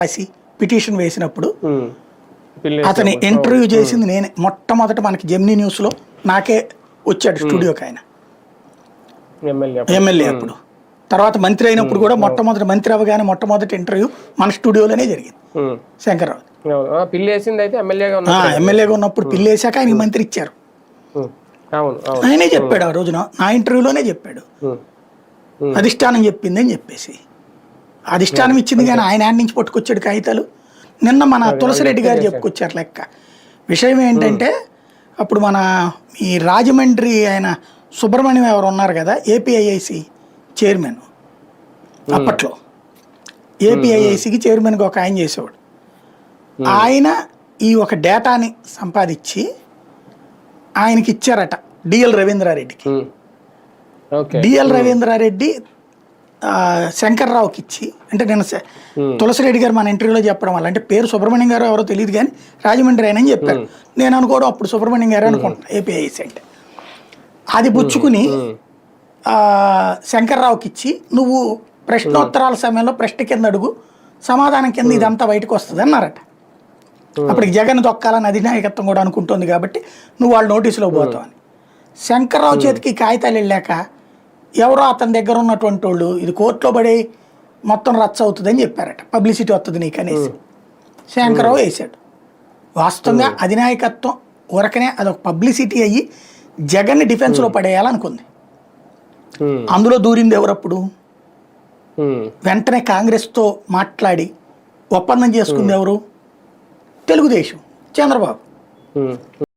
రాసి పిటిషన్ వేసినప్పుడు అతని ఇంటర్వ్యూ చేసింది నేనే. మొట్టమొదట మనకి జెమినీ న్యూస్లో నాకే వచ్చాడు స్టూడియోకి ఆయన, ఎమ్మెల్యే అప్పుడు. తర్వాత మంత్రి అయినప్పుడు కూడా మొట్టమొదటి మంత్రి అవ్వగానే మొట్టమొదటి ఇంటర్వ్యూ మన స్టూడియోలోనే జరిగింది. శంకర్రావు ఎమ్మెల్యేగా ఉన్నప్పుడు పిల్లేసాక ఆయనకి మంత్రి ఇచ్చారు. ఆయనే చెప్పాడు ఆ రోజున, నా ఇంటర్వ్యూలోనే చెప్పాడు. అధిష్టానం చెప్పింది అని చెప్పేసి. అధిష్టానం ఇచ్చింది కానీ ఆయన యాడ్ నుంచి పట్టుకొచ్చాడు కాగితాలు. నిన్న మన తులసిరెడ్డి గారు చెప్పుకొచ్చారు లెక్క. విషయం ఏంటంటే అప్పుడు మన ఈ రాజమండ్రి ఆయన సుబ్రహ్మణ్యం ఎవరు ఉన్నారు కదా, ఏపీఐఐసి చైర్మన్, అప్పట్లో ఏపీఐఐసికి చైర్మన్గా ఒక ఆయన చేసేవాడు. ఆయన ఈ ఒక డేటాని సంపాదించి ఆయనకి ఇచ్చారట డిఎల్ రవీంద్రారెడ్డికి. డిఎల్ రవీంద్రారెడ్డి శంకర్రావుకి ఇచ్చి, అంటే నేను తులసిరెడ్డి గారు మన ఇంటర్వ్యూలో చెప్పడం వల్ల, అంటే పేరు సుబ్రహ్మణ్యం గారు ఎవరో తెలియదు కానీ రాజమండ్రి ఆయన అని చెప్పారు. నేను అనుకోవడం అప్పుడు సుబ్రహ్మణ్యం గారు అనుకుంటున్నా ఏపీఐసి అంటే. అది పుచ్చుకుని శంకర్రావుకి ఇచ్చి, నువ్వు ప్రశ్నోత్తరాల సమయంలో ప్రశ్న కింద అడుగు, సమాధానం కింద ఇదంతా బయటకు వస్తుంది అన్నారట. అప్పటికి జగన్ దొక్కాలని అధినాయకత్వం కూడా అనుకుంటుంది కాబట్టి నువ్వు వాళ్ళ నోటీసులో పోతావు అని. శంకర్రావు చేతికి కాగితాలు వెళ్ళాక ఎవరో అతని దగ్గర ఉన్నటువంటి వాళ్ళు ఇది కోర్టులో పడి మొత్తం రచ్చ అవుతుందని చెప్పారట, పబ్లిసిటీ వస్తుంది నీకు అనేసి. శంకర్రావు వేసాడు. వాస్తవంగా అధినాయకత్వం ఊరకనే అదొక పబ్లిసిటీ అయ్యి జగన్ని డిఫెన్స్లో పడేయాలనుకుంది. అందులో దూరింది ఎవరప్పుడు? వెంటనే కాంగ్రెస్తో మాట్లాడి ఒప్పందం చేసుకుంది ఎవరు? తెలుగుదేశం, చంద్రబాబు.